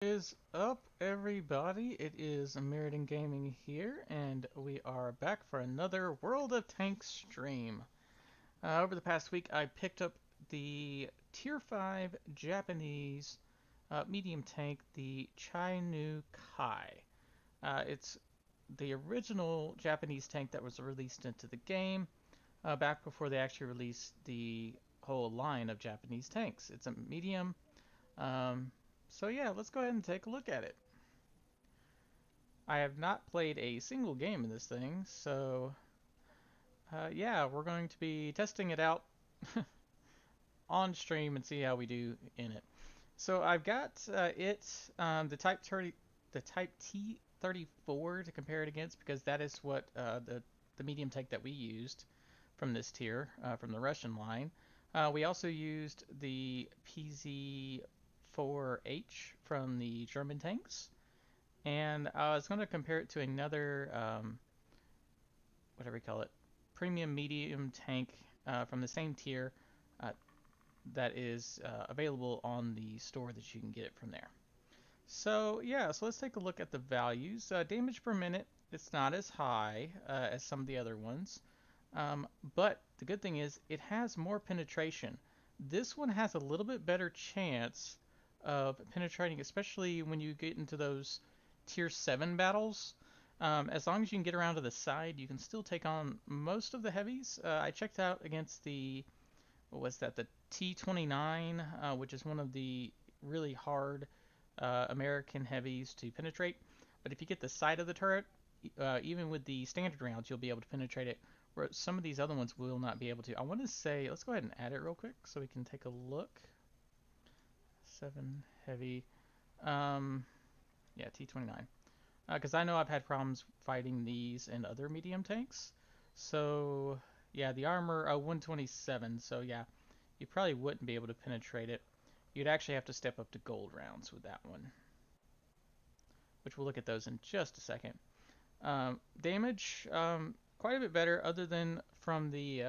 Is up, everybody? It is MyrodinGaming here, and we are back for another World of Tanks stream. Over the past week, I picked up the Tier 5 Japanese medium tank, the Chai-Nu Kai. It's the original Japanese tank that was released into the game back before they actually released the whole line of Japanese tanks. It's a medium. Um, so yeah, let's go ahead and take a look at it. I have not played a single game in this thing, so yeah, we're going to be testing it out on stream and see how we do in it. So I've got the Type T34 to compare it against because that is what the medium tank that we used from this tier from the Russian line. We also used the PZ4H from the German tanks. And I was going to compare it to another, whatever we call it, premium medium tank from the same tier uh, that is available on the store that you can get it from there. So yeah, so let's take a look at the values. Damage per minute, it's not as high as some of the other ones, but the good thing is it has more penetration. This one has a little bit better chance of penetrating, especially when you get into those tier 7 battles. As long as you can get around to the side, you can still take on most of the heavies. I checked out against the, what was that, the T29, which is one of the really hard American heavies to penetrate. But if you get the side of the turret, even with the standard rounds, you'll be able to penetrate it, where some of these other ones will not be able to. I want to say, let's go ahead and add it real quick so we can take a look. 7 heavy. Yeah, T29. Because I know I've had problems fighting these and other medium tanks. So, yeah, the armor, 127. So, yeah, you probably wouldn't be able to penetrate it. You'd actually have to step up to gold rounds with that one, which we'll look at those in just a second. Damage, quite a bit better, other than from the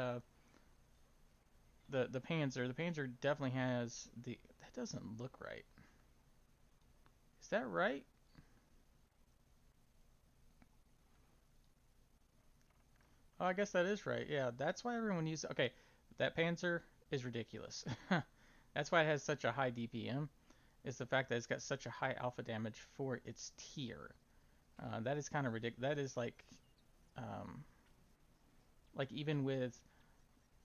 Panzer. The Panzer definitely has the. That doesn't look right. Is that right? Oh, I guess that is right. Yeah, that's why everyone uses. Okay, that Panzer is ridiculous. That's why it has such a high DPM. Is the fact that it's got such a high alpha damage for its tier. That is kind of ridiculous. That is like even with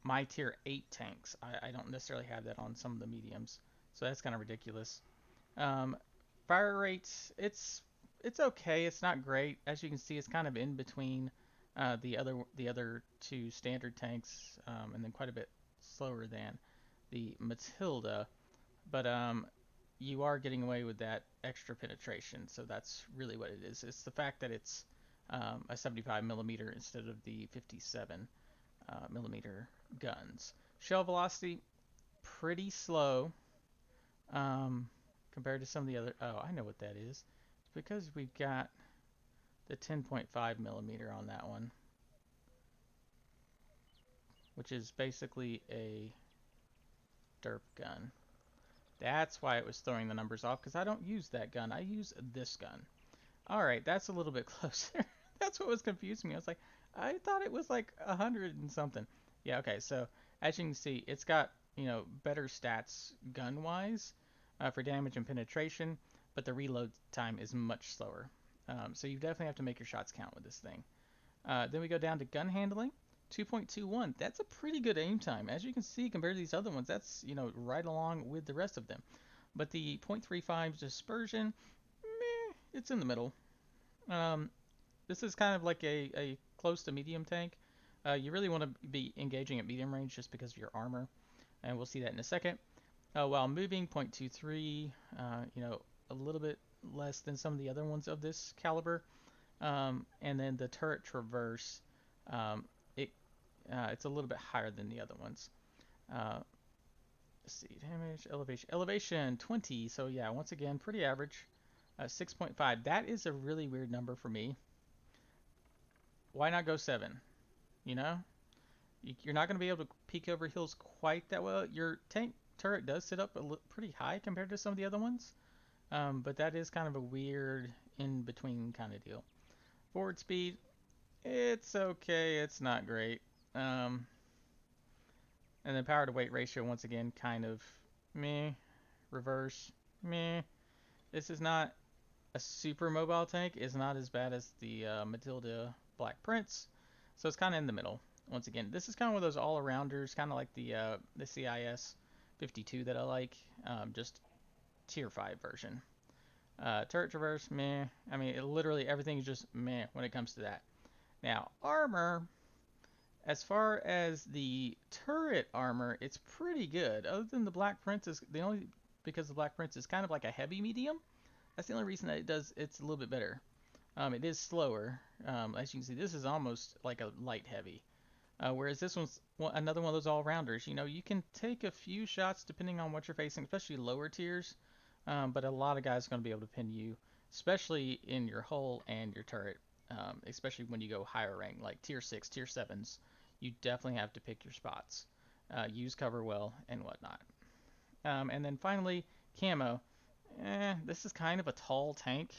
my tier 8 tanks, I don't necessarily have that on some of the mediums. So that's kind of ridiculous. Um, Fire rate, it's okay. It's not great. As you can see, it's kind of in between the other two standard tanks, and then quite a bit slower than the Matilda. But you are getting away with that extra penetration, so that's really what it is. It's the fact that it's a 75 millimeter instead of the 57 millimeter guns. Shell velocity, pretty slow compared to some of the other. Oh, I know what that is. It's because we've got the 10.5 millimeter on that one, which is basically a derp gun. That's why it was throwing the numbers off, because I don't use that gun. I use this gun. Alright, that's a little bit closer. That's what was confusing me. I was like, I thought it was like 100 and something. Yeah, okay, so as you can see, it's got, better stats gun-wise for damage and penetration, but the reload time is much slower. So you definitely have to make your shots count with this thing. Then we go down to gun handling. 2.21. That's a pretty good aim time. As you can see, compared to these other ones, that's, right along with the rest of them. But the .35 dispersion, meh, it's in the middle. Um, this is kind of like a close to medium tank. You really want to be engaging at medium range just because of your armor, and we'll see that in a second. While moving, .23, a little bit less than some of the other ones of this caliber. And then the turret traverse, it's a little bit higher than the other ones. Let's see, damage, elevation 20. So yeah, once again, pretty average. 6.5. That is a really weird number for me. Why not go 7? You know, you're not going to be able to peek over hills quite that well. Your tank turret does sit up pretty high compared to some of the other ones. But that is kind of a weird in-between kind of deal. Forward speed, it's okay, it's not great. Um, and then power to weight ratio, once again, kind of meh. Reverse, meh. This is not a super mobile tank. It's not as bad as the Matilda Black Prince, so it's kind of in the middle. Once again, this is kind of one of those all-arounders, kind of like the CIS 52 that I like, just tier 5 version. Turret traverse, meh. I mean, literally everything is just meh when it comes to that. Now, armor, as far as the turret armor, it's pretty good. Other than the Black Prince is the only because the Black Prince is kind of like a heavy medium. That's the only reason that it's a little bit better. It is slower. As you can see, this is almost like a light heavy. Whereas this one's another one of those all-rounders. You know, you can take a few shots depending on what you're facing, especially lower tiers. But a lot of guys are going to be able to pin you, especially in your hull and your turret. Especially when you go higher rank, like tier 6, tier 7s. You definitely have to pick your spots. Use cover well and whatnot. And then finally, camo. This is kind of a tall tank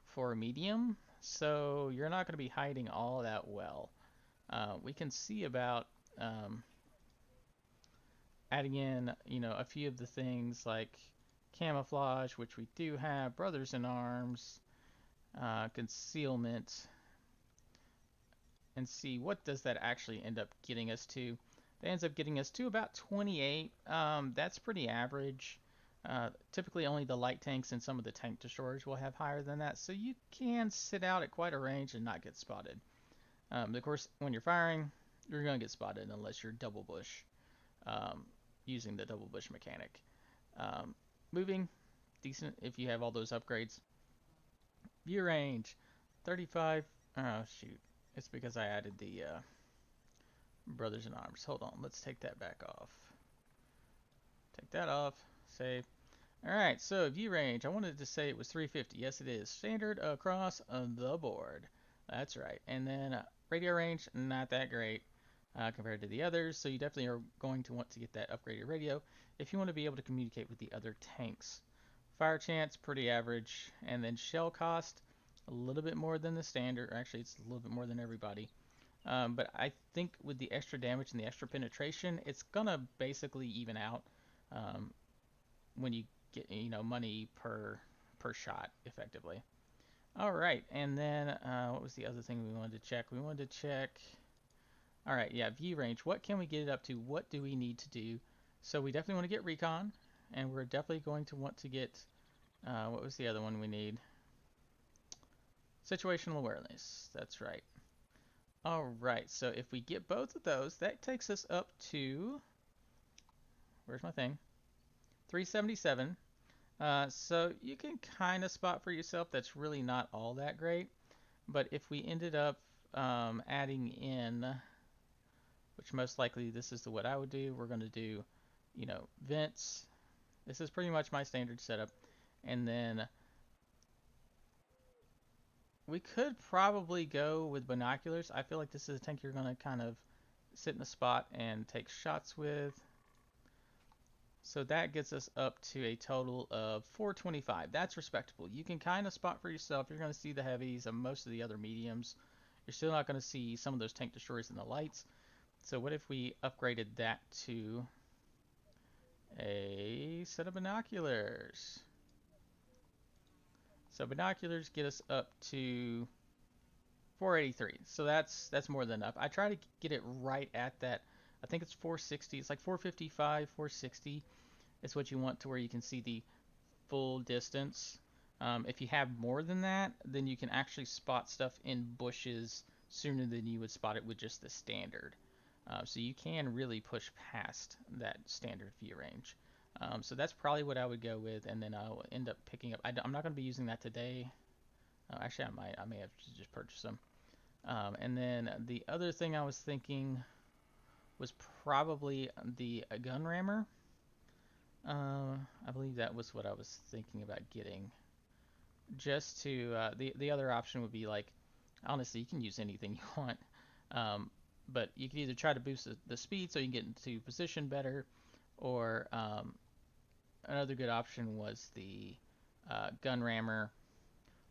for a medium, so you're not going to be hiding all that well. We can see about adding in, you know, a few of the things like camouflage, which we do have, brothers in arms, concealment, and see what does that actually end up getting us to. That ends up getting us to about 28. That's pretty average. Typically only the light tanks and some of the tank destroyers will have higher than that, so you can sit out at quite a range and not get spotted. Of course, when you're firing, you're going to get spotted unless you're double bush, using the double bush mechanic. Moving, decent if you have all those upgrades. View range, 35. Oh, shoot. It's because I added the brothers in arms. Hold on, let's take that back off. Take that off. Save. Alright, so view range. I wanted to say it was 350. Yes, it is. Standard across the board. That's right. And then radio range, not that great compared to the others. So you definitely are going to want to get that upgraded radio if you want to be able to communicate with the other tanks. Fire chance, pretty average. And then shell cost, a little bit more than the standard. Actually, it's a little bit more than everybody. But I think with the extra damage and the extra penetration, it's going to basically even out when you get, you know, money per shot effectively. All right, and then what was the other thing we wanted to check? We wanted to check. All right, yeah, view range. What can we get it up to? What do we need to do? So we definitely want to get recon, and we're definitely going to want to get what was the other one we need? Situational awareness. That's right. All right, so if we get both of those, that takes us up to, where's my thing? 377. So you can kind of spot for yourself. That's really not all that great. But if we ended up adding in, which most likely this is what I would do, we're going to do, you know, vents. This is pretty much my standard setup. And then we could probably go with binoculars. I feel like this is a tank you're going to kind of sit in a spot and take shots with. So that gets us up to a total of 425. That's respectable. You can kind of spot for yourself. You're going to see the heavies and most of the other mediums. You're still not going to see some of those tank destroyers in the lights. So what if we upgraded that to a set of binoculars? So binoculars get us up to 483. So that's more than enough. I try to get it right at that. I think it's 460. It's like 455, 460. It's what you want to where you can see the full distance. If you have more than that, then you can actually spot stuff in bushes sooner than you would spot it with just the standard. So you can really push past that standard view range. So that's probably what I would go with, and then I'll end up picking up. I'm not going to be using that today. Actually, I may have to just purchase them. And then the other thing I was thinking was probably the gun rammer. I believe that was what I was thinking about getting. Just to the other option would be like, honestly, you can use anything you want. But you can either try to boost the speed so you can get into position better, or another good option was the gun rammer,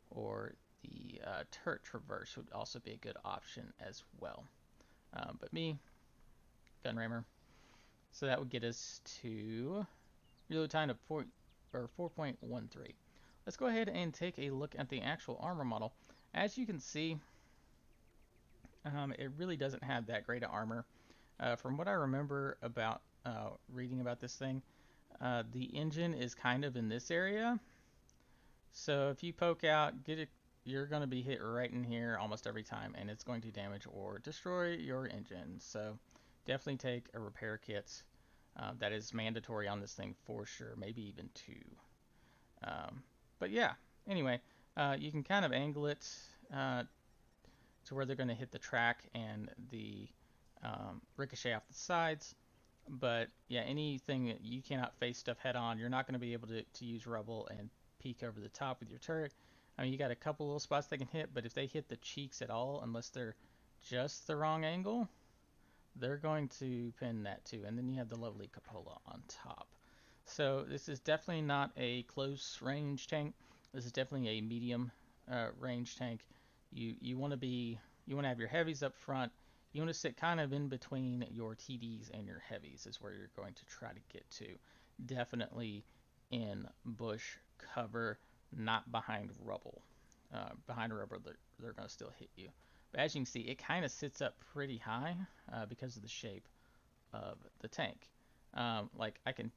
or the turret traverse would also be a good option as well. But me, gun rammer. So that would get us to reload time of 4.13. Let's go ahead and take a look at the actual armor model. As you can see, it really doesn't have that great of armor. From what I remember about reading about this thing, the engine is kind of in this area. So if you poke out, you're going to be hit right in here almost every time, and it's going to damage or destroy your engine. So definitely take a repair kit. That is mandatory on this thing for sure, maybe even two. But yeah, anyway, you can kind of angle it to where they're going to hit the track and the ricochet off the sides. But yeah, anything that you cannot face stuff head on, you're not going to be able to use rubble and peek over the top with your turret. I mean, you got a couple little spots they can hit, but if they hit the cheeks at all, unless they're just the wrong angle, they're going to pin that too. And then you have the lovely cupola on top. So this is definitely not a close range tank. This is definitely a medium range tank. You want to have your heavies up front. You want to sit kind of in between your TDs and your heavies is where you're going to try to get to. Definitely in bush cover, not behind rubble. Behind rubble, they're going to still hit you. But as you can see, it kind of sits up pretty high because of the shape of the tank. Like I can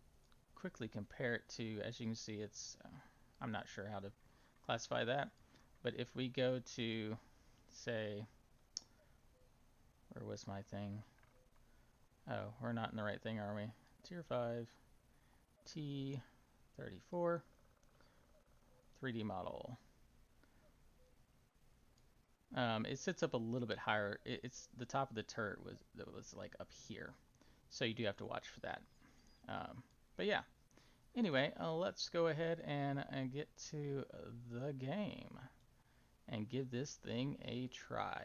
quickly compare it to, as you can see, it's I'm not sure how to classify that, but if we go to, say, where was my thing? Oh, we're not in the right thing, are we? Tier 5 T34 3D model. It sits up a little bit higher. It's the top of the turret was like up here, so you do have to watch for that. But yeah. Anyway, let's go ahead and get to the game and give this thing a try.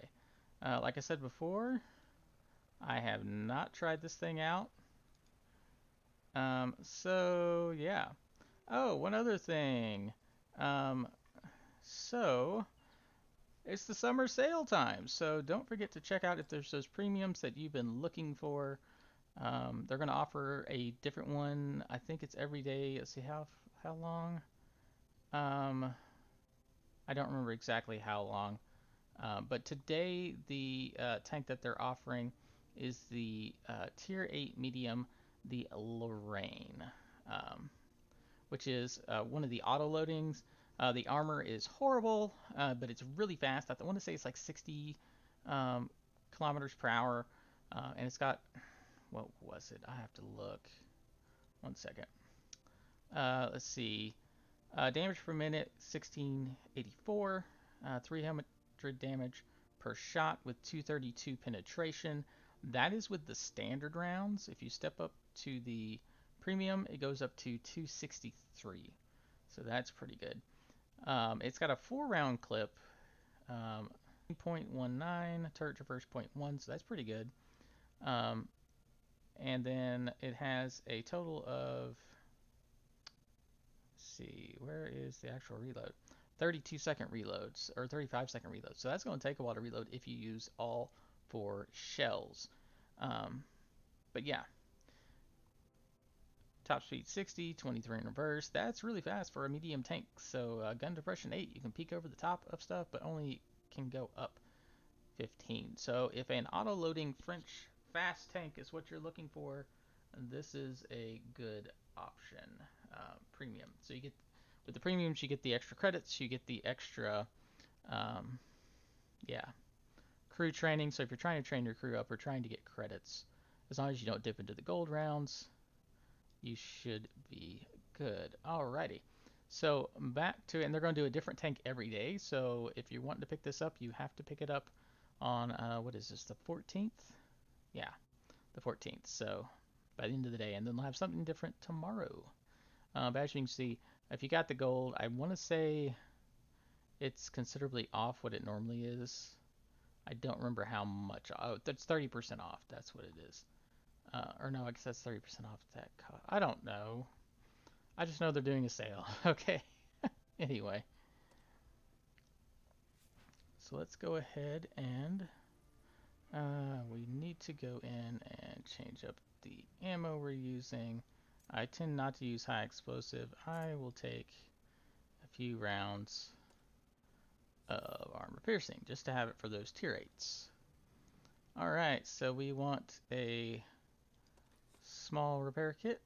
Like I said before, I have not tried this thing out. So yeah. Oh, one other thing. So it's the summer sale time, so don't forget to check out if there's those premiums that you've been looking for. They're going to offer a different one. I think it's every day. Let's see how long. I don't remember exactly how long. But today the tank that they're offering is the Tier 8 medium, the Lorraine, which is one of the auto loadings. The armor is horrible, but it's really fast. I want to say it's like 60 kilometers per hour, and it's got, what was it? I have to look. 1 second. Let's see. Damage per minute, 1684. 300 damage per shot with 232 penetration. That is with the standard rounds. If you step up to the premium, it goes up to 263. So that's pretty good. It's got a 4-round clip. 0.19, turret traverse 0.1, so that's pretty good. And then it has a total of, let's see, where is the actual reload? 32-second reloads, or 35-second reloads. So that's going to take a while to reload if you use all 4 shells. But yeah. Top speed 60, 23 in reverse. That's really fast for a medium tank. So gun depression 8, you can peek over the top of stuff, but only can go up 15. So if an auto-loading French fast tank is what you're looking for, this is a good option. Premium. So you get, with the premiums, you get the extra credits, you get the extra, crew training. So if you're trying to train your crew up or trying to get credits, as long as you don't dip into the gold rounds, you should be good. Alrighty. So back to it, and they're going to do a different tank every day. So if you're wanting to pick this up, you have to pick it up on, what is this, the 14th? Yeah, the 14th. So by the end of the day, and then they'll have something different tomorrow. But as you can see, if you got the gold, I want to say it's considerably off what it normally is. I don't remember how much. Oh, that's 30% off. That's what it is. Or no, I guess that's 30% off that cost. I don't know. I just know they're doing a sale. Okay. Anyway, so let's go ahead and we need to go in and change up the ammo we're using. I tend not to use high explosive. I will take a few rounds of armor piercing just to have it for those tier 8s. Alright, so we want a small repair kit.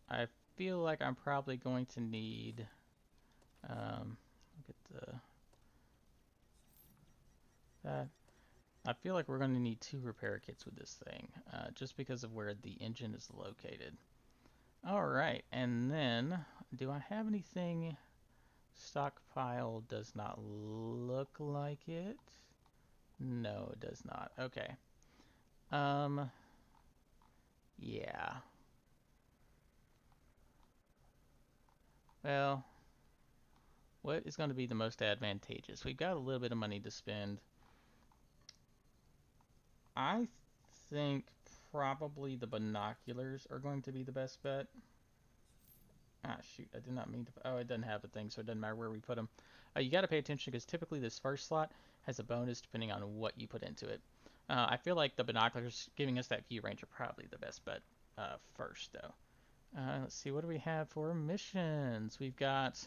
I feel like I'm probably going to need look at that. I feel like we're going to need 2 repair kits with this thing, just because of where the engine is located. Alright, and then, do I have anything stockpile? Does not look like it. No, it does not. Okay. Yeah. Well, what is going to be the most advantageous? We've got a little bit of money to spend. I think probably the binoculars are going to be the best bet. Ah, shoot, I did not mean to... Oh, it doesn't have a thing, so it doesn't matter where we put them. You got to pay attention because typically this first slot has a bonus depending on what you put into it. I feel like the binoculars giving us that view range are probably the best bet first, though. Let's see, what do we have for missions? We've got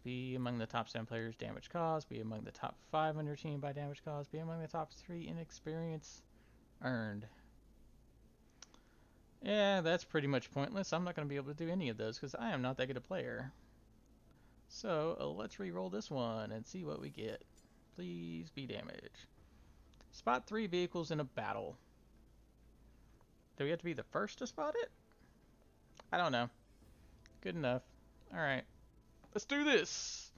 be among the top 7 players damage caused, be among the top 5 on your team by damage caused, be among the top 3 in experience earned. Yeah, that's pretty much pointless. I'm not going to be able to do any of those because I am not that good a player. So let's re-roll this one and see what we get. Please be damage. Spot 3 vehicles in a battle. Do we have to be the first to spot it? I don't know. Good enough. Alright. Let's do this!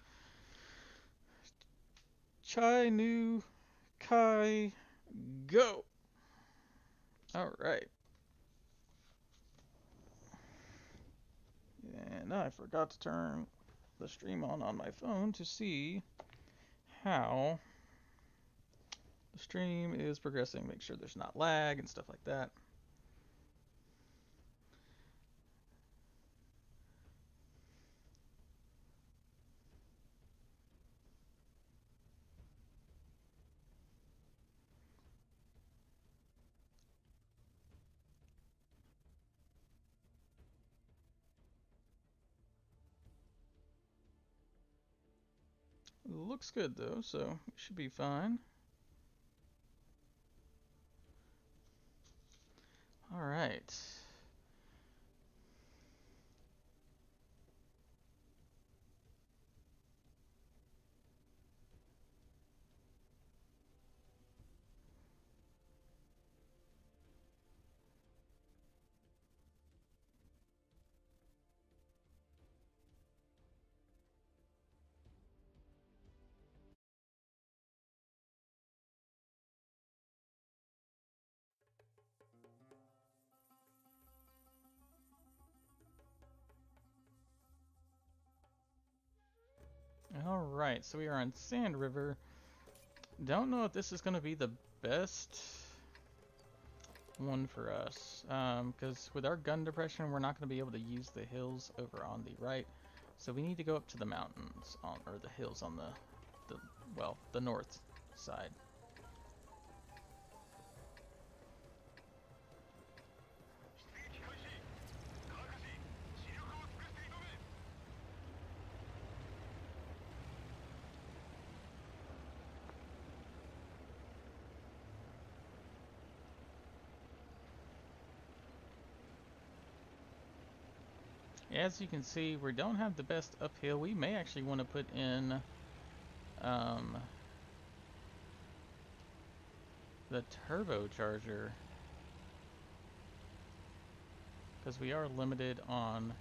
Chai Nu Kai go! Alright. And I forgot to turn the stream on my phone to see how the stream is progressing. Make sure there's not lag and stuff like that. Looks good though, so it should be fine. Alright. Alright, so we are on Sand River. Don't know if this is going to be the best one for us. Because with our gun depression, we're not going to be able to use the hills over on the right. So we need to go up to the mountains, or the hills on the north side. As you can see, we don't have the best uphill. We may actually want to put in the turbocharger, because we are limited on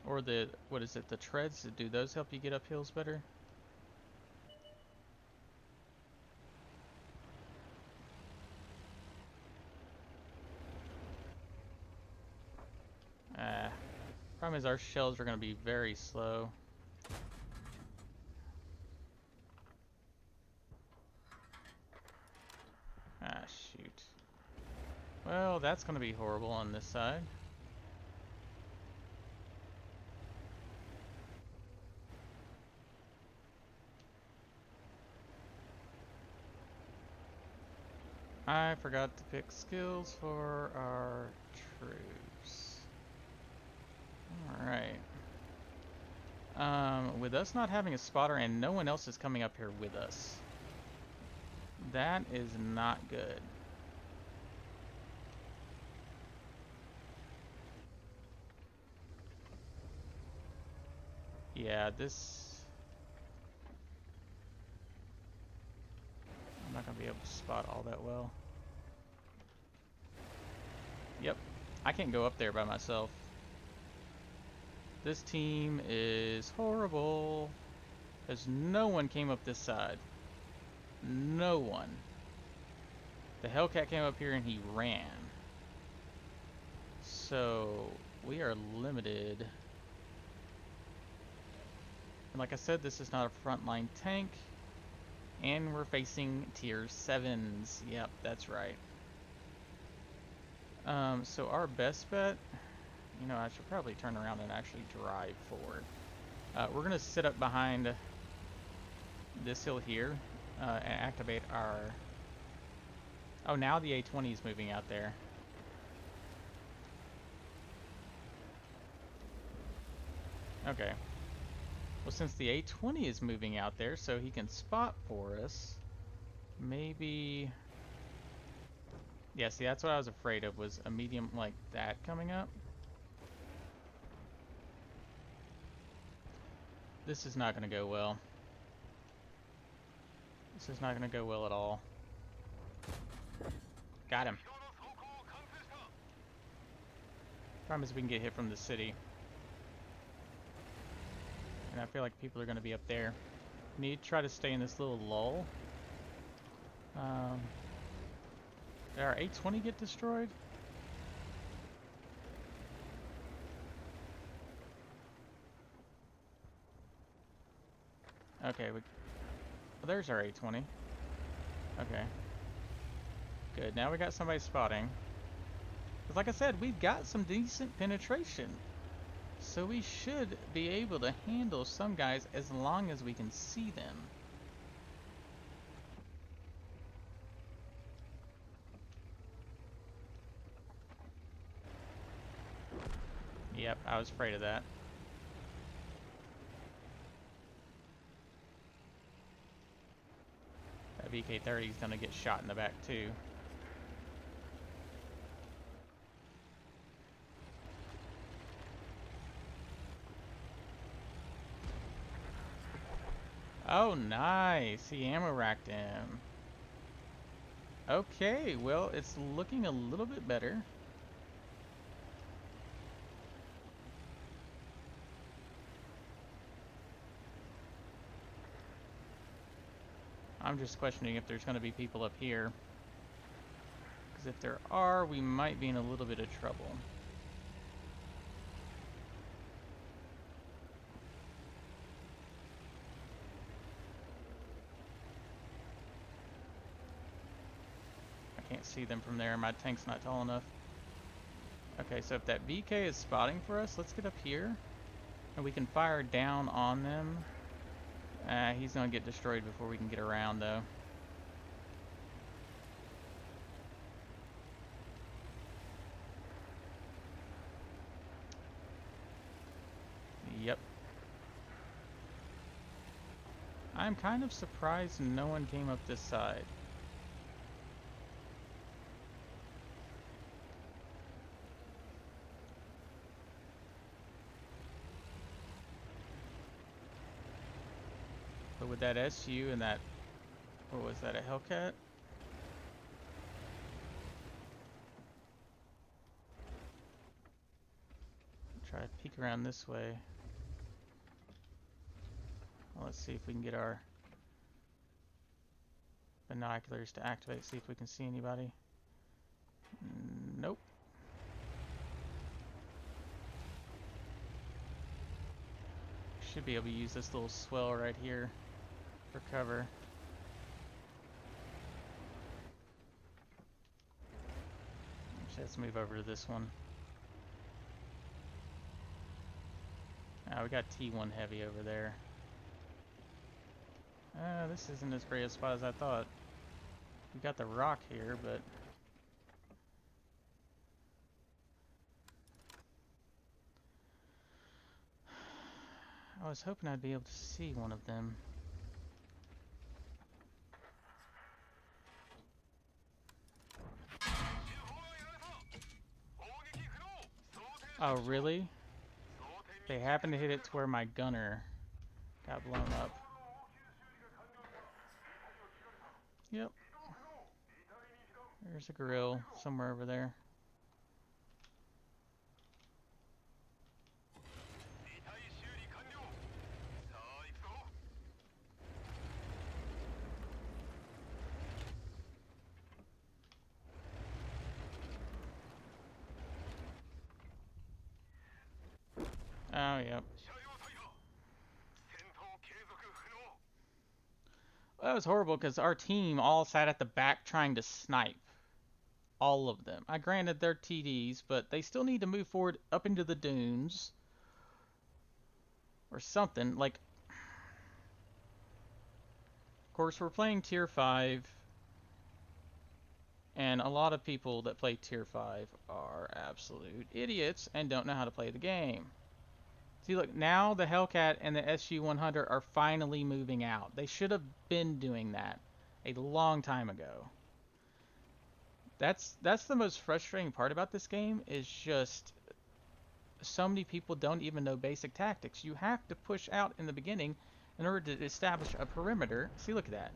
or the, what is it, the treads. Do those help you get up hills better? Problem is our shells are going to be very slow. Ah, shoot. Well, that's going to be horrible on this side. I forgot to pick skills for our troops. Alright. With us not having a spotter and no one else is coming up here with us, that is not good. Yeah, this... I'm not going to be able to spot all that well. Yep, I can't go up there by myself. This team is horrible, because no one came up this side. No one. The Hellcat came up here and he ran. So, we are limited. And like I said, this is not a frontline tank. And we're facing tier 7s. Yep, that's right. So our best bet, you know, I should probably turn around and actually drive forward. We're going to sit up behind this hill here and activate our... Oh, now the A-20 is moving out there. Okay. Well, since the A-20 is moving out there so he can spot for us, maybe... Yeah, see, that's what I was afraid of, was a medium like that coming up. This is not going to go well. This is not going to go well at all. Got him. Problem is we can get hit from the city. And I feel like people are going to be up there. We need to try to stay in this little lull. Did our A-20 get destroyed? Okay, well, there's our A-20. Okay. Good, now we got somebody spotting. Because like I said, we've got some decent penetration. So we should be able to handle some guys as long as we can see them. Yep, I was afraid of that. That VK-30 is going to get shot in the back too. Oh, nice. He ammo racked him. Okay, well, it's looking a little bit better. I'm just questioning if there's going to be people up here. Because if there are, we might be in a little bit of trouble. I can't see them from there. My tank's not tall enough. Okay, so if that VK is spotting for us, let's get up here. And we can fire down on them. He's going to get destroyed before we can get around, though. Yep. I'm kind of surprised no one came up this side. But with that SU and that, what was that, a Hellcat? Try to peek around this way. Well, let's see if we can get our binoculars to activate, see if we can see anybody. Nope. Should be able to use this little swell right here for cover. Actually, let's move over to this one. We got T1 heavy over there. This isn't as great a spot as I thought. We got the rock here, but I was hoping I'd be able to see one of them. Oh, really? They happened to hit it to where my gunner got blown up. Yep. There's a grill somewhere over there. Oh, yep. That was horrible because our team all sat at the back trying to snipe. All of them. I granted they're TDs, but they still need to move forward up into the dunes. Or something. Like, of course, we're playing Tier 5. And a lot of people that play Tier 5 are absolute idiots and don't know how to play the game. See, look, now the Hellcat and the SU-100 are finally moving out. They should have been doing that a long time ago. That's the most frustrating part about this game, is just so many people don't even know basic tactics. You have to push out in the beginning in order to establish a perimeter. See, look at that.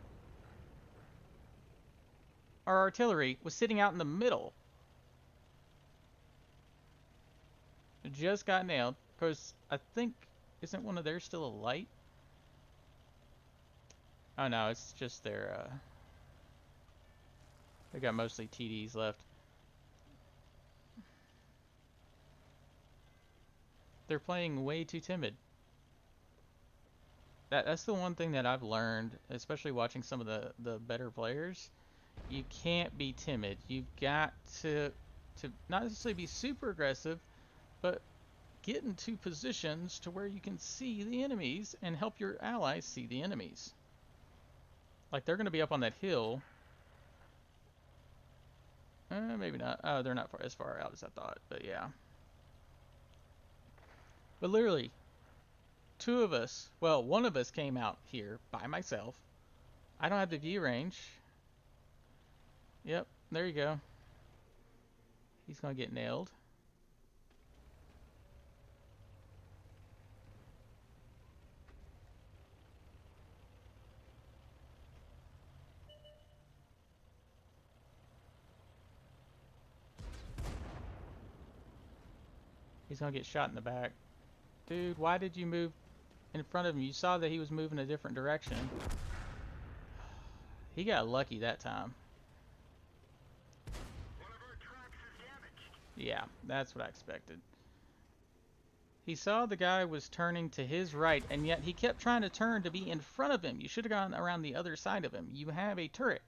Our artillery was sitting out in the middle. It just got nailed. Because I think, isn't one of theirs still a light? Oh no, it's just their, they got mostly TDs left. They're playing way too timid. That's the one thing that I've learned, especially watching some of the better players. You can't be timid. You've got to not necessarily be super aggressive, but get into positions to where you can see the enemies and help your allies see the enemies. Like, they're going to be up on that hill. Maybe not. Oh, they're not as far out as I thought, but yeah. But literally, two of us, well, one of us came out here by myself. I don't have the view range. Yep, there you go. He's going to get nailed. He's going to get shot in the back. Dude, why did you move in front of him? You saw that he was moving a different direction. He got lucky that time. Yeah, that's what I expected. He saw the guy was turning to his right, and yet he kept trying to turn to be in front of him. You should have gone around the other side of him. You have a turret.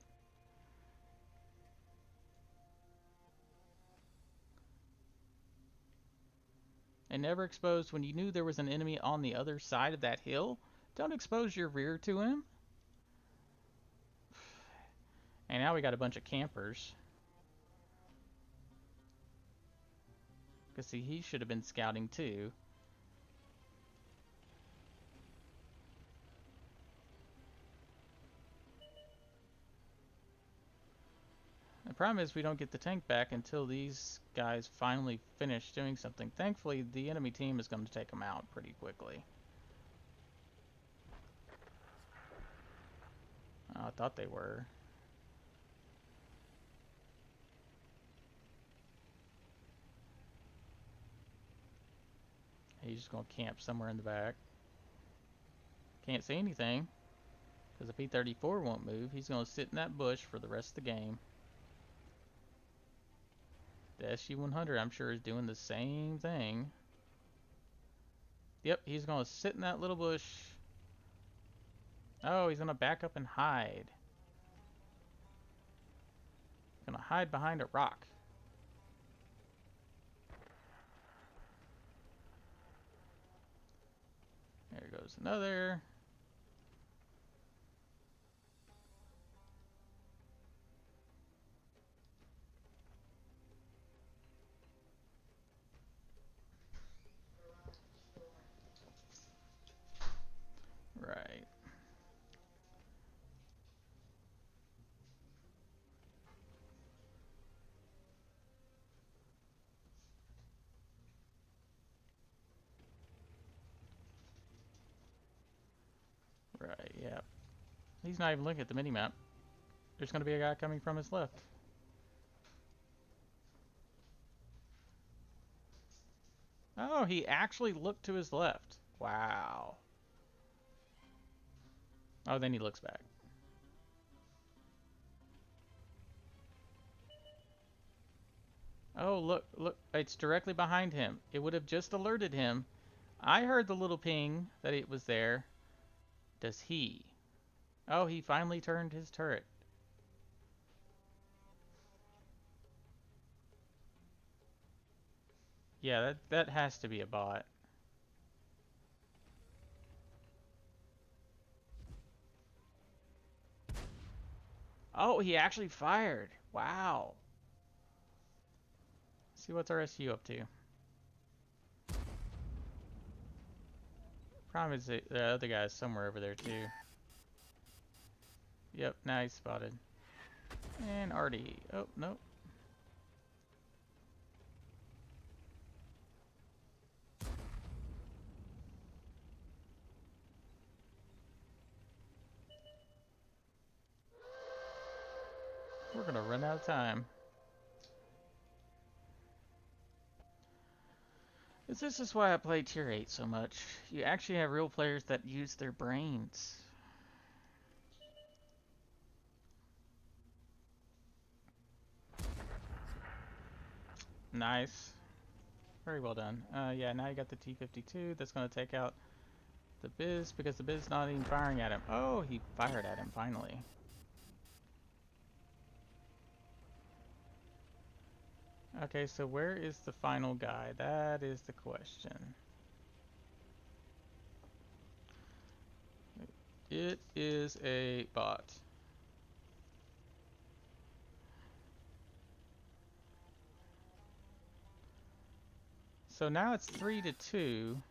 And never exposed when you knew there was an enemy on the other side of that hill. Don't expose your rear to him. And now we got a bunch of campers. Because see, he should have been scouting too. The problem is we don't get the tank back until these guys finally finish doing something. Thankfully, the enemy team is going to take them out pretty quickly. Oh, I thought they were. He's just going to camp somewhere in the back. Can't see anything because the P-34 won't move. He's going to sit in that bush for the rest of the game. The SU-100, I'm sure, is doing the same thing. Yep, he's going to sit in that little bush. Oh, he's going to back up and hide. He's going to hide behind a rock. goes another. Right. Right, yeah. He's not even looking at the mini-map. There's going to be a guy coming from his left. Oh, he actually looked to his left. Wow. Oh, then he looks back. Oh, look, look. It's directly behind him. It would have just alerted him. I heard the little ping that it was there. Does he? Oh, he finally turned his turret. Yeah, that has to be a bot. Oh, he actually fired. Wow. Let's see what's our SU up to. Problem is the other guy's somewhere over there too. Yep, now he's spotted. And RD. Oh, nope. We're gonna run out of time. This is why I play Tier 8 so much. You actually have real players that use their brains. Nice. Very well done. Yeah, now you got the T-52. That's going to take out the Biz because the Biz not even firing at him. Oh, he fired at him finally. Okay, so where is the final guy? That is the question. It is a bot. So now it's 3-2. You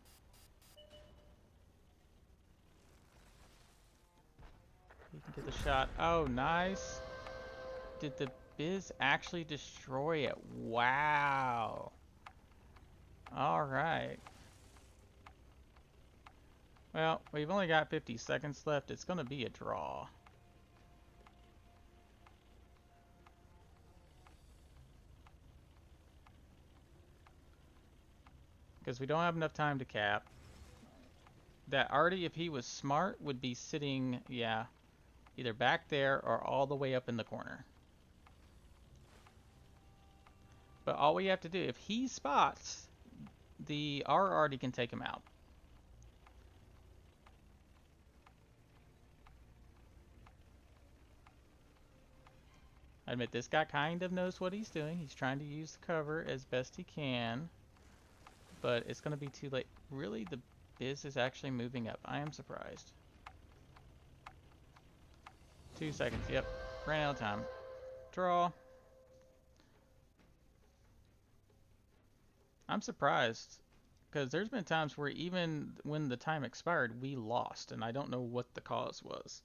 can get the shot. Oh, nice. Did the Biz actually destroy it? Wow. All right. Well, we've only got 50 seconds left. It's going to be a draw. Because we don't have enough time to cap. That Artie, if he was smart, would be sitting, yeah, either back there or all the way up in the corner. But all we have to do, if he spots, our Artie can take him out. I admit this guy kind of knows what he's doing. He's trying to use the cover as best he can. But it's going to be too late. Really, the Biz is actually moving up. I am surprised. 2 seconds. Yep. Ran out of time. Draw. I'm surprised. Because there's been times where even when the time expired, we lost. And I don't know what the cause was.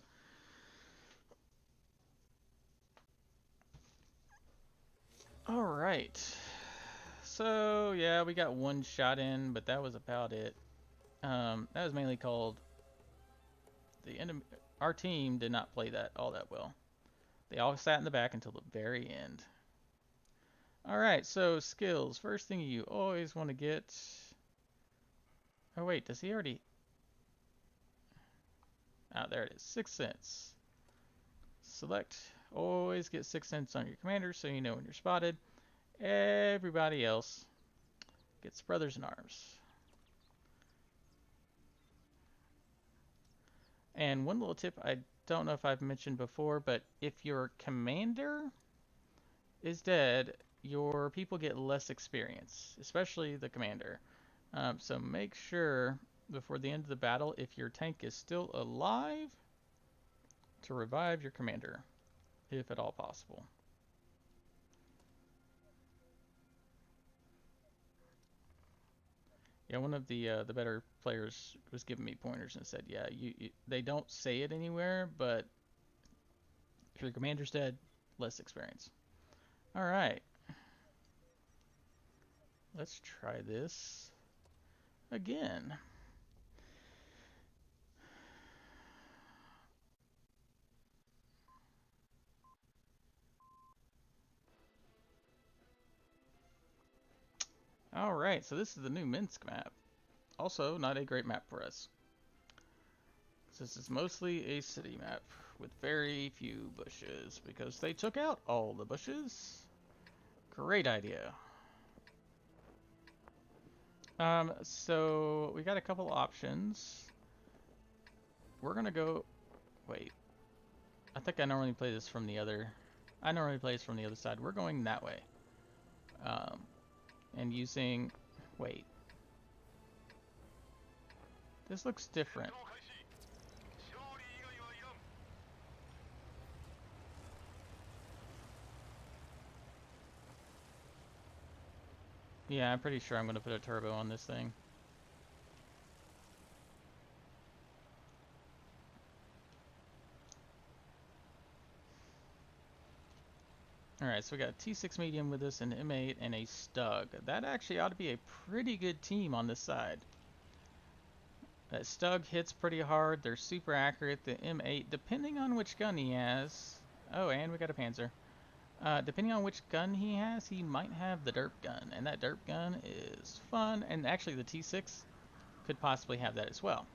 Alright. So, yeah, we got one shot in, but that was about it. That was mainly called the enemy. Our team did not play that all that well. They all sat in the back until the very end. Alright, so skills. First thing you always want to get... Oh wait, does he already... Ah, there it is. 6 cents. Select. Always get 6 cents on your commander so you know when you're spotted. Everybody else gets brothers in arms. And one little tip I don't know if I've mentioned before, but if your commander is dead, your people get less experience, especially the commander. So make sure before the end of the battle if your tank is still alive to revive your commander, if at all possible. Yeah, one of the better players was giving me pointers and said, yeah, they don't say it anywhere, but if your commander's dead, less experience. All right. Let's try this again. All right, so this is the new Minsk map. Also, not a great map for us. This is mostly a city map with very few bushes because they took out all the bushes. Great idea. So we got a couple options. We're gonna go. Wait, I think I normally play this from the other. I normally play this from the other side. We're going that way. And using. Wait. This looks different. Yeah, I'm pretty sure I'm gonna put a turbo on this thing. Alright, so we got a T6 medium with us, an M8, and a Stug. That actually ought to be a pretty good team on this side. That Stug hits pretty hard, they're super accurate. The M8, depending on which gun he has... Oh, and we got a Panzer. Depending on which gun he has, he might have the derp gun. And that derp gun is fun, and actually the T6 could possibly have that as well.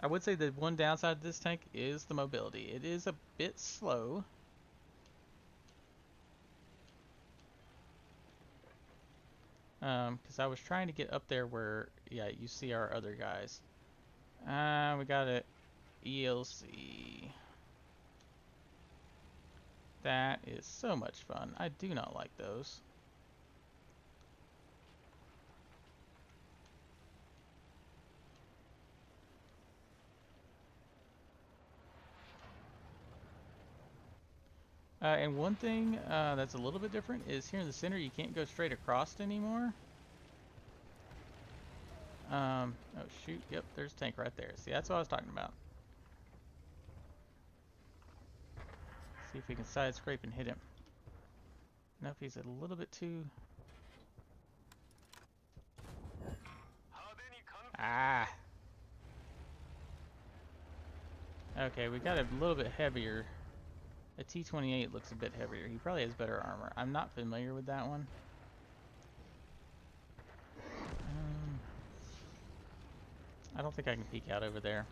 I would say the one downside of this tank is the mobility. It is a bit slow. Because I was trying to get up there where, yeah, you see our other guys. We got a ELC. That is so much fun. I do not like those. And one thing that's a little bit different is here in the center you can't go straight across anymore. Oh shoot, yep, there's a tank right there. See, that's what I was talking about. See if we can side scrape and hit him. Nope, he's a little bit too... Ah! Okay, we got a little bit heavier. A T-28 looks a bit heavier. He probably has better armor. I'm not familiar with that one. I don't think I can peek out over there.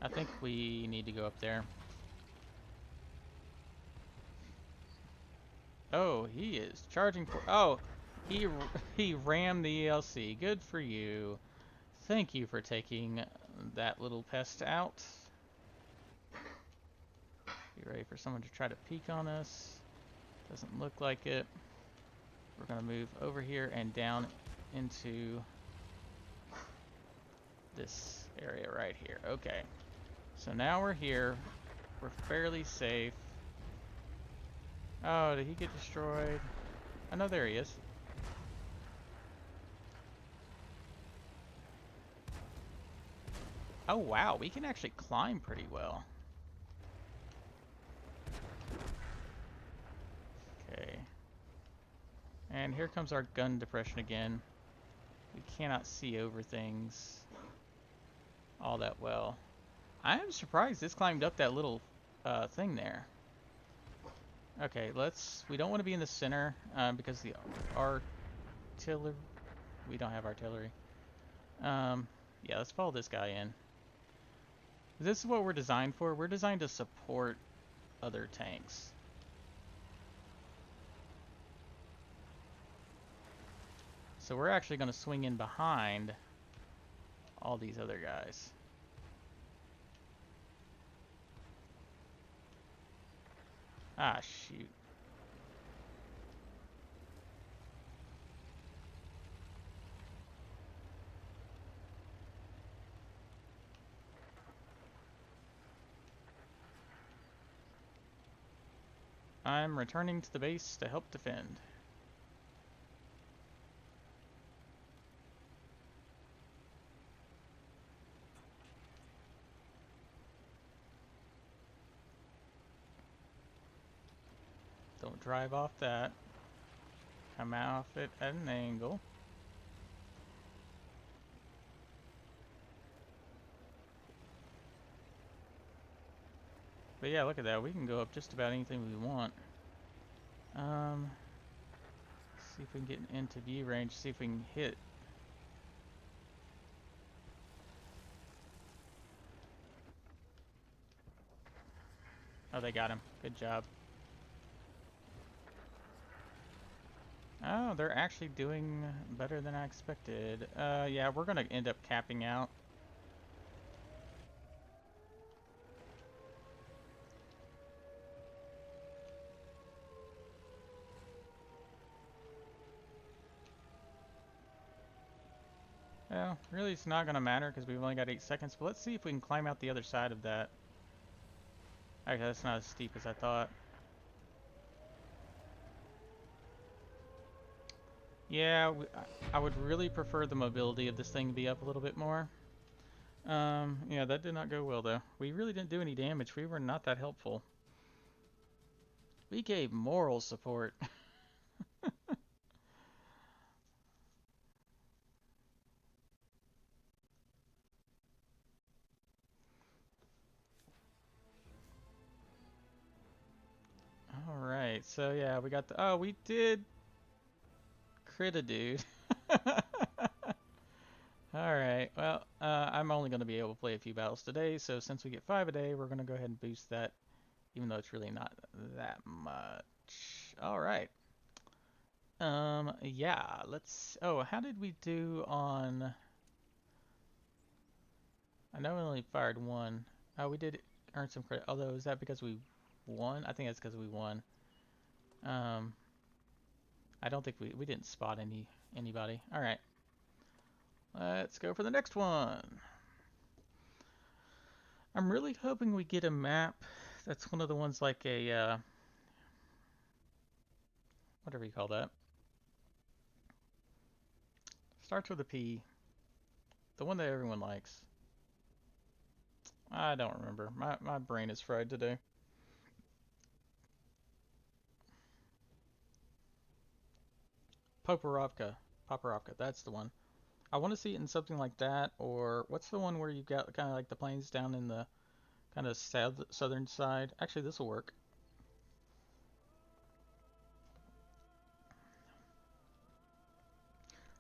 I think we need to go up there. Oh, he is charging for... Oh, he rammed the ELC. Good for you. Thank you for taking that little pest out. Be ready for someone to try to peek on us. Doesn't look like it. We're going to move over here and down into this area right here. Okay. So now we're here. We're fairly safe. Oh, did he get destroyed? Oh, no, there he is. Oh, wow. We can actually climb pretty well. Okay. And here comes our gun depression again. We cannot see over things all that well. I am surprised this climbed up that little thing there. Okay, we don't want to be in the center because the artillery, we don't have artillery. Yeah, let's follow this guy in. This is what we're designed for. We're designed to support other tanks. So we're actually going to swing in behind all these other guys. Ah, shoot. I'm returning to the base to help defend. Don't drive off that. Come off it at an angle. But yeah, look at that. We can go up just about anything we want. See if we can get into view range, see if we can hit. Oh, they got him. Good job. Oh, they're actually doing better than I expected. Yeah, we're gonna end up capping out. Well, really it's not gonna matter because we've only got 8 seconds, but let's see if we can climb out the other side of that. Okay, that's not as steep as I thought. Yeah, I would really prefer the mobility of this thing to be up a little bit more. Yeah, that did not go well though. We really didn't do any damage. We were not that helpful. We gave moral support. Alright, so yeah, we got the... Oh, we did crit a dude. Alright, well, I'm only going to be able to play a few battles today, so since we get 5 a day, we're going to go ahead and boost that, even though it's really not that much. Alright. Yeah, let's... Oh, how did we do on... I know we only fired one. Oh, we did earn some credit, although is that because we won? I think that's because we won. I don't think we didn't spot anybody. Alright. Let's go for the next one. I'm really hoping we get a map that's one of the ones like a, whatever you call that. Starts with a P. The one that everyone likes. I don't remember. My brain is fried today. Poporovka. Poporovka, that's the one. I want to see it in something like that, or what's the one where you got kind of like the plains down in the kind of southern side? Actually, this will work.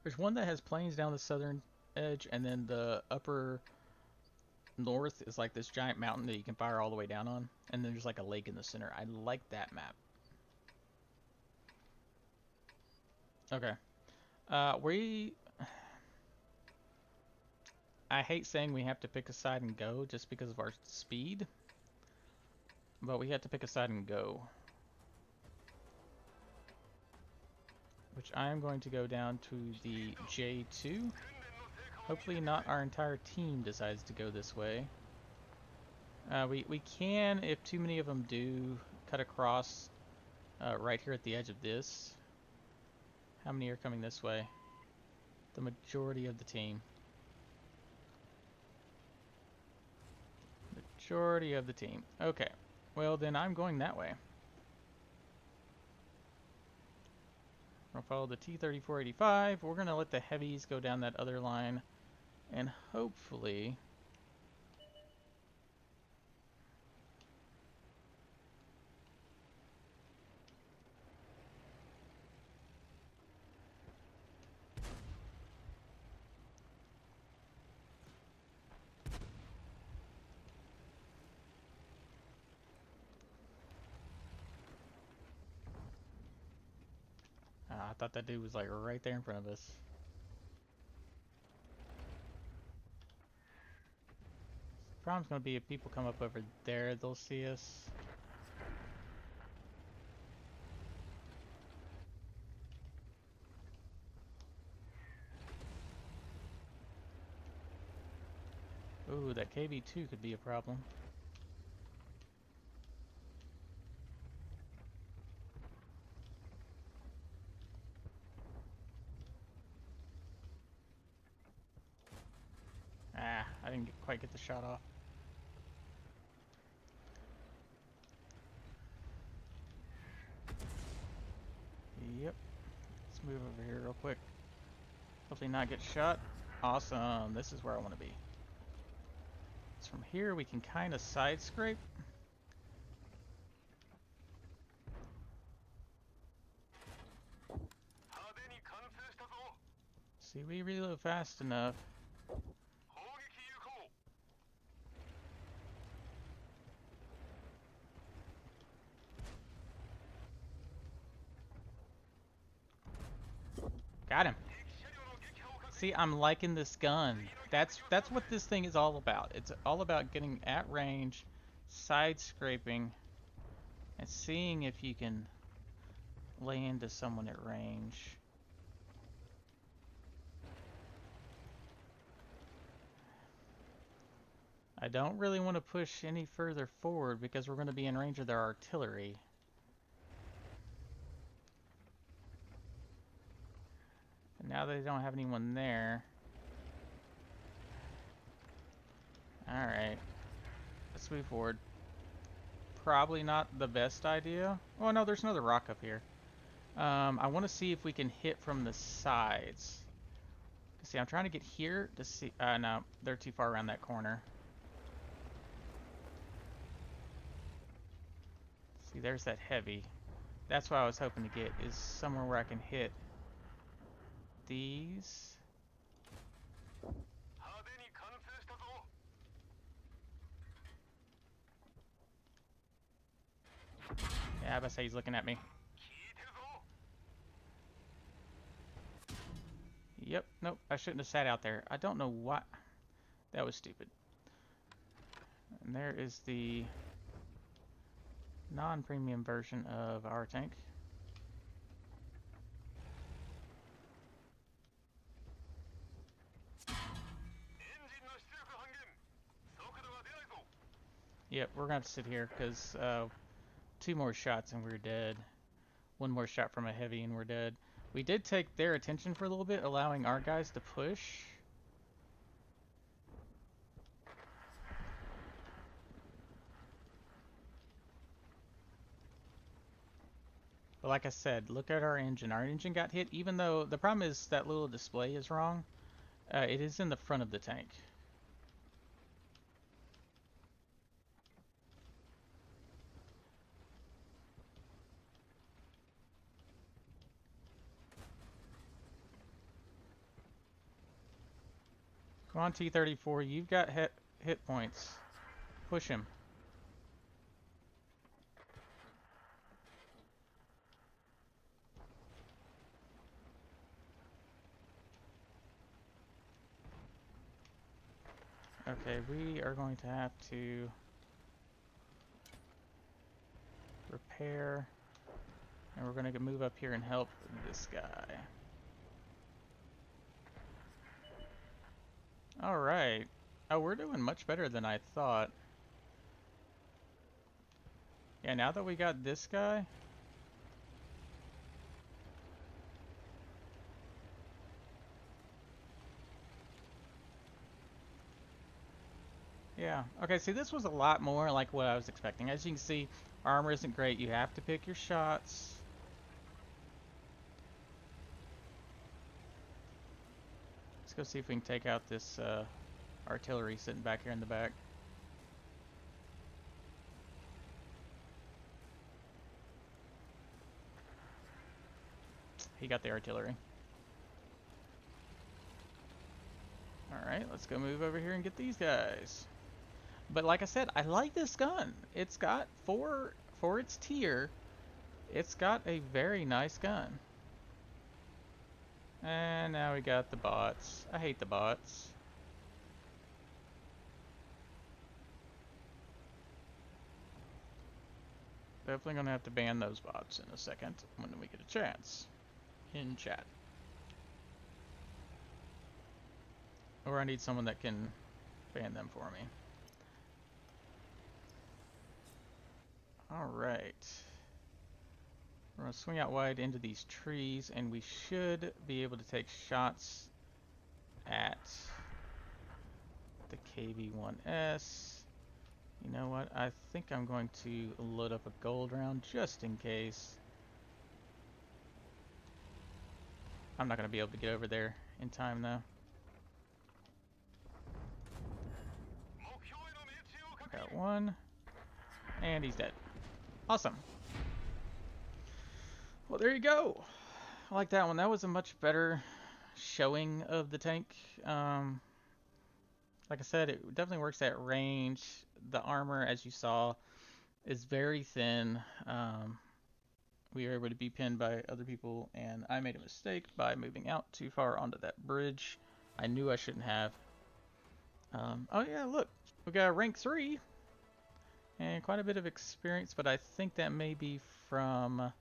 There's one that has plains down the southern edge, and then the upper north is like this giant mountain that you can fire all the way down on, and then there's like a lake in the center. I like that map. Okay. I hate saying we have to pick a side and go just because of our speed, but we have to pick a side and go. Which I am going to go down to the J2. Hopefully not our entire team decides to go this way. We can, if too many of them do, cut across right here at the edge of this. How many are coming this way? The majority of the team. Majority of the team. Okay. Well, then I'm going that way. We'll follow the T-3485. We're going to let the heavies go down that other line. And hopefully... I thought that dude was like right there in front of us. Problem's gonna be if people come up over there, they'll see us. Ooh, that KV-2 could be a problem. didn't quite get the shot off. Yep. Let's move over here real quick. Hopefully not get shot. Awesome. This is where I want to be. So from here we can kind of side scrape. See, we reload fast enough. Got him. See, I'm liking this gun. That's what this thing is all about. It's all about getting at range, side scraping, and seeing if you can lay into someone at range. I don't really want to push any further forward because we're going to be in range of their artillery. And now they don't have anyone there. Alright. Let's move forward. Probably not the best idea. Oh no, there's another rock up here. I want to see if we can hit from the sides. See, I'm trying to get here to see... no, they're too far around that corner. See, there's that heavy. That's what I was hoping to get, is somewhere where I can hit these. Yeah, I bet say he's looking at me. Yep, nope, I shouldn't have sat out there. I don't know why. That was stupid. And there is the non-premium version of our tank. Yep, we're gonna have to sit here because 2 more shots and we're dead. 1 more shot from a heavy and we're dead. We did take their attention for a little bit, allowing our guys to push. But like I said, look at our engine. Our engine got hit, even though the problem is that little display is wrong. It is in the front of the tank. Come on, T-34, you've got hit points. Push him. Okay, we are going to have to repair, and we're going to move up here and help this guy. Alright. Oh, we're doing much better than I thought. Yeah, now that we got this guy... Yeah. Okay, see, this was a lot more like what I was expecting. As you can see, armor isn't great. You have to pick your shots. Let's go see if we can take out this artillery sitting back here in the back. He got the artillery. Alright, let's go move over here and get these guys. But like I said, I like this gun. It's got, for its tier, it's got a very nice gun. And now we got the bots. I hate the bots. Definitely gonna have to ban those bots in a second when we get a chance. In chat. Or I need someone that can ban them for me. Alright. We're going to swing out wide into these trees, and we should be able to take shots at the KV-1S. You know what? I think I'm going to load up a gold round just in case. I'm not going to be able to get over there in time though. Got one. And he's dead. Awesome. Well, there you go. I like that one. That was a much better showing of the tank. Like I said, it definitely works at range. The armor, as you saw, is very thin. We were able to be pinned by other people, and I made a mistake by moving out too far onto that bridge. I knew I shouldn't have. Oh yeah, look, we got rank 3 and quite a bit of experience, but I think that may be from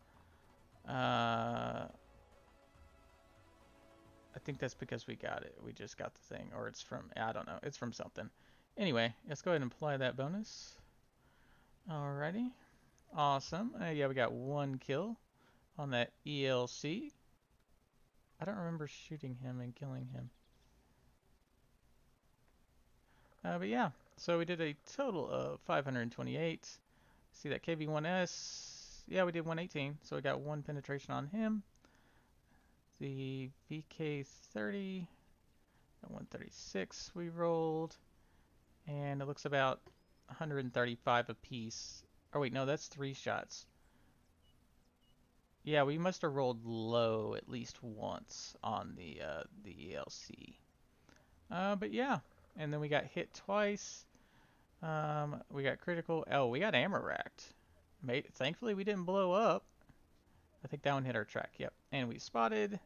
I think that's because we got it. We just got the thing, or it's from, I don't know, it's from something. Anyway, let's go ahead and apply that bonus. Alrighty. Awesome. Yeah, we got 1 kill on that ELC. I don't remember shooting him and killing him. But yeah, so we did a total of 528. See that KV-1S? Yeah, we did 118, so we got 1 penetration on him. The VK-30 at 136 we rolled, and it looks about 135 apiece. Oh wait, no, that's 3 shots. Yeah, we must have rolled low at least once on the ELC. But yeah, and then we got hit twice. We got critical. Oh, we got ammo racked. Thankfully, we didn't blow up. I think that one hit our track. Yep, and we spotted.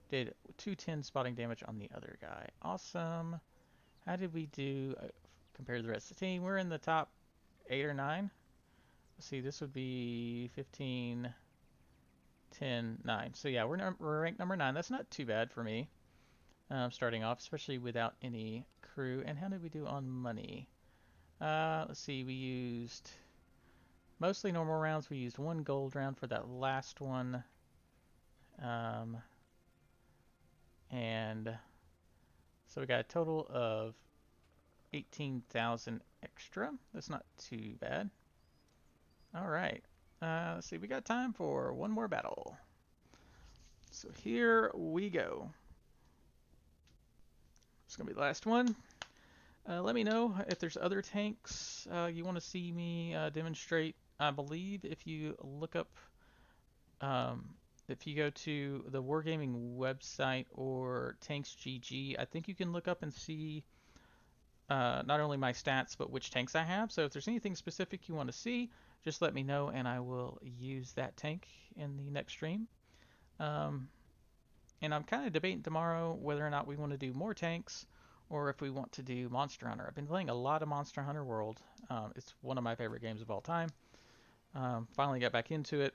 Did 210 spotting damage on the other guy. Awesome. How did we do compared to the rest of the team? We're in the top 8 or 9. Let's see, this would be 15, 10, 9. So yeah, we're ranked number 9. That's not too bad for me. Starting off, especially without any crew. And how did we do on money? Let's see, we used mostly normal rounds. We used 1 gold round for that last one. And so we got a total of 18,000 extra. That's not too bad. All right. Let's see, we got time for 1 more battle. So here we go. It's going to be the last one. Let me know if there's other tanks you want to see me demonstrate. I believe if you look up, if you go to the Wargaming website or Tanks GG, I think you can look up and see not only my stats, but which tanks I have. So if there's anything specific you want to see, just let me know and I will use that tank in the next stream. And I'm kind of debating tomorrow whether or not we want to do more tanks or if we want to do Monster Hunter. I've been playing a lot of Monster Hunter World. It's one of my favorite games of all time. Finally got back into it.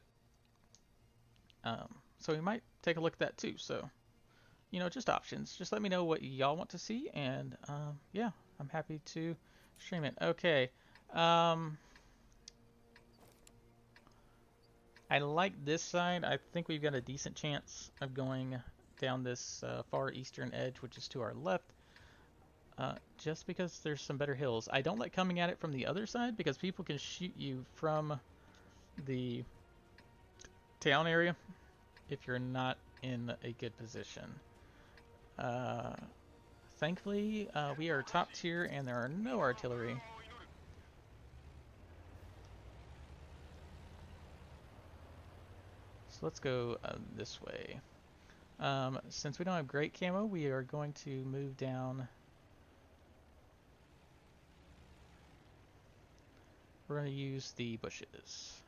So we might take a look at that too. So, you know, just options. Just let me know what y'all want to see, and yeah, I'm happy to stream it. Okay. I like this side. I think we've got a decent chance of going down this far eastern edge, which is to our left, just because there's some better hills. I don't like coming at it from the other side because people can shoot you from the town area if you're not in a good position. Thankfully, we are top tier and there are no artillery. So let's go this way. Since we don't have great camo, we are going to move down. We're going to use the bushes.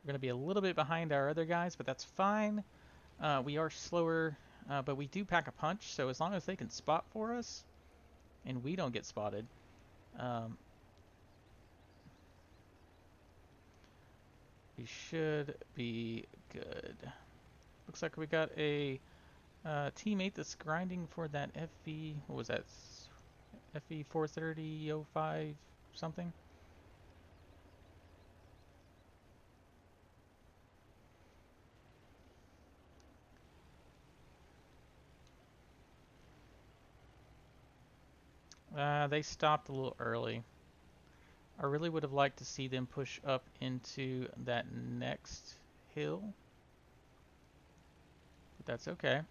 We're going to be a little bit behind our other guys, but that's fine. We are slower, but we do pack a punch, so as long as they can spot for us and we don't get spotted, we should be good. Looks like we got a teammate that's grinding for that FV, what was that? FV 430-05 something? They stopped a little early. I really would have liked to see them push up into that next hill, but that's okay.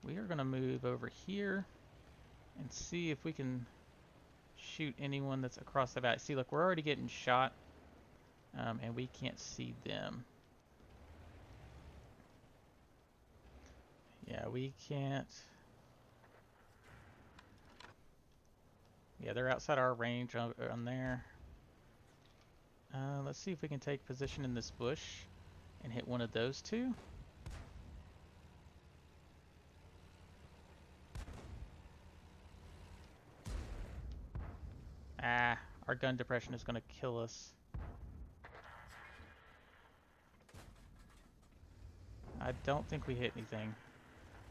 We are going to move over here and see if we can shoot anyone that's across the valley. See, look, we're already getting shot, and we can't see them. Yeah, we can't. Yeah, they're outside our range on there. Let's see if we can take position in this bush and hit one of those two. Ah, our gun depression is going to kill us. I don't think we hit anything.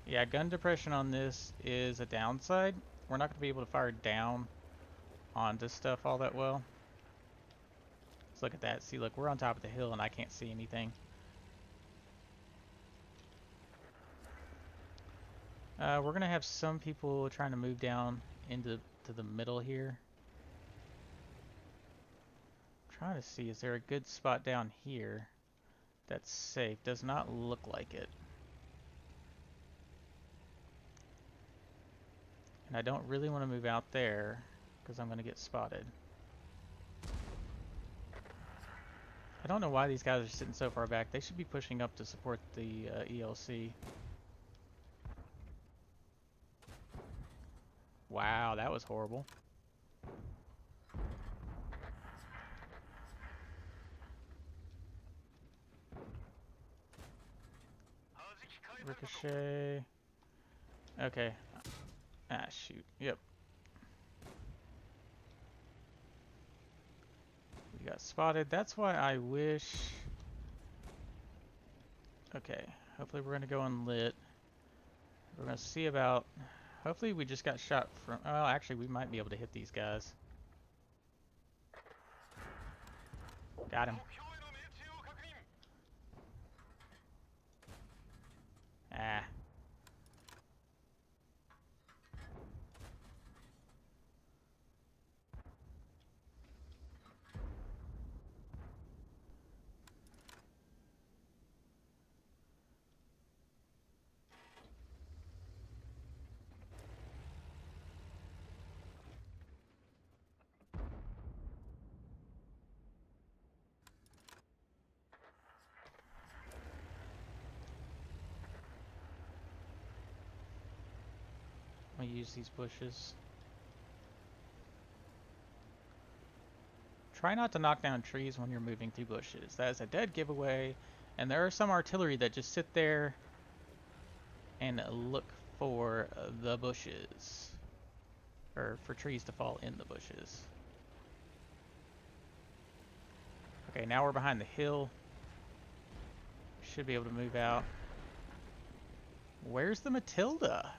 Yeah, gun depression on this is a downside. We're not going to be able to fire down onto stuff all that well. Let's look at that. See, look, we're on top of the hill and I can't see anything. We're going to have some people trying to move down into the middle here. I'm trying to see, is there a good spot down here that's safe? Does not look like it. And I don't really want to move out there because I'm going to get spotted. I don't know why these guys are sitting so far back. They should be pushing up to support the ELC. Wow, that was horrible. Ricochet. Okay. Ah, shoot. Yep. We got spotted. That's why I wish... Okay. Hopefully we're going to go unlit. We're going to see about... Hopefully we just got shot from... Well, actually, we might be able to hit these guys. Got him. Ah. I'm gonna use these bushes. Try not to knock down trees when you're moving through bushes. That is a dead giveaway. And there are some artillery that just sit there and look for the bushes. Or for trees to fall in the bushes. Okay, now we're behind the hill. Should be able to move out. Where's the Matilda?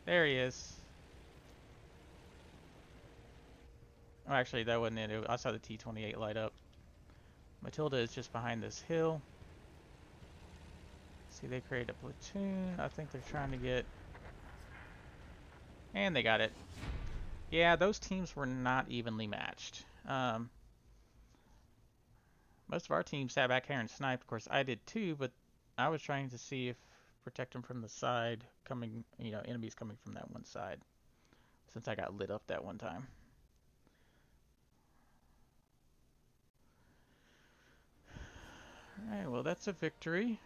There he is. Oh, actually, that wasn't it. I saw the T-28 light up. Matilda is just behind this hill. See, they create a platoon. I think they're trying to get... And they got it. Yeah, those teams were not evenly matched. Most of our teams sat back here and sniped. Of course, I did too, but I was trying to see if protect them from the side coming, you know, enemies coming from that one side. Since I got lit up that one time. Alright, well that's a victory.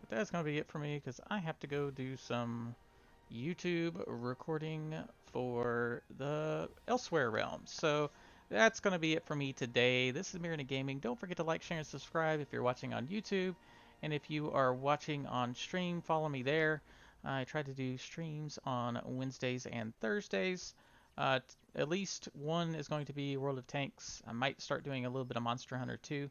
But that's going to be it for me because I have to go do some YouTube recording for the Elsewhere realm. So that's going to be it for me today. This is MyrodinGaming. Don't forget to like, share, and subscribe if you're watching on YouTube. And if you are watching on stream, follow me there. I try to do streams on Wednesdays and Thursdays. At least one is going to be World of Tanks. I might start doing a little bit of Monster Hunter too.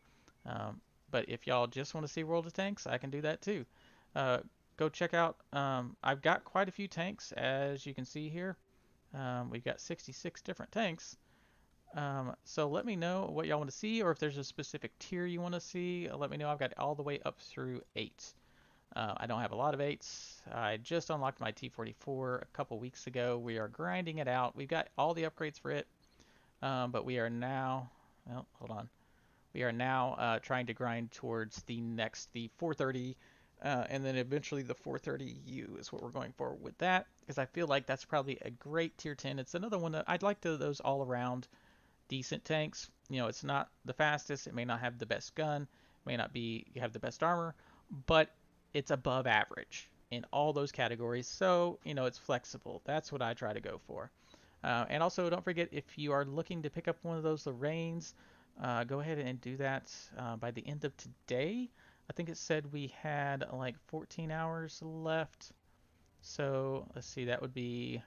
But if y'all just want to see World of Tanks, I can do that too. Go check out, I've got quite a few tanks, as you can see here. We've got 66 different tanks. So let me know what y'all want to see, or if there's a specific tier you want to see. Let me know. I've got it all the way up through 8. I don't have a lot of 8s. I just unlocked my T44 a couple weeks ago. We are grinding it out. We've got all the upgrades for it, but we are now, well, hold on. We are now trying to grind towards the 430, and then eventually the 430U is what we're going for with that, because I feel like that's probably a great tier 10. It's another one that I'd like those all around decent tanks. You know, it's not the fastest, it may not have the best gun, may not be you have the best armor, but it's above average in all those categories. So, you know, it's flexible. That's what I try to go for. And also, don't forget, if you are looking to pick up one of those Lorraines, go ahead and do that by the end of today. I think it said we had like 14 hours left. So let's see, that would be.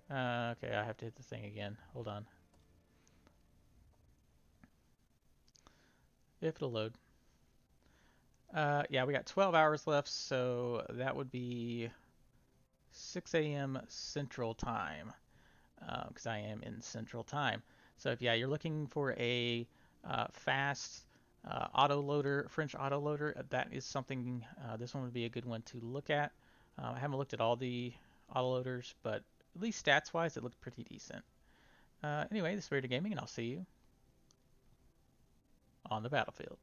Okay, I have to hit the thing again. Hold on. If it'll load. Yeah, we got 12 hours left, so that would be 6 a.m. Central Time, because I am in Central Time. So if yeah, you're looking for a fast autoloader, French autoloader, that is something. This one would be a good one to look at. I haven't looked at all the autoloaders, but at least stats-wise, it looked pretty decent. Anyway, this is MyrodinGaming, and I'll see you on the battlefield.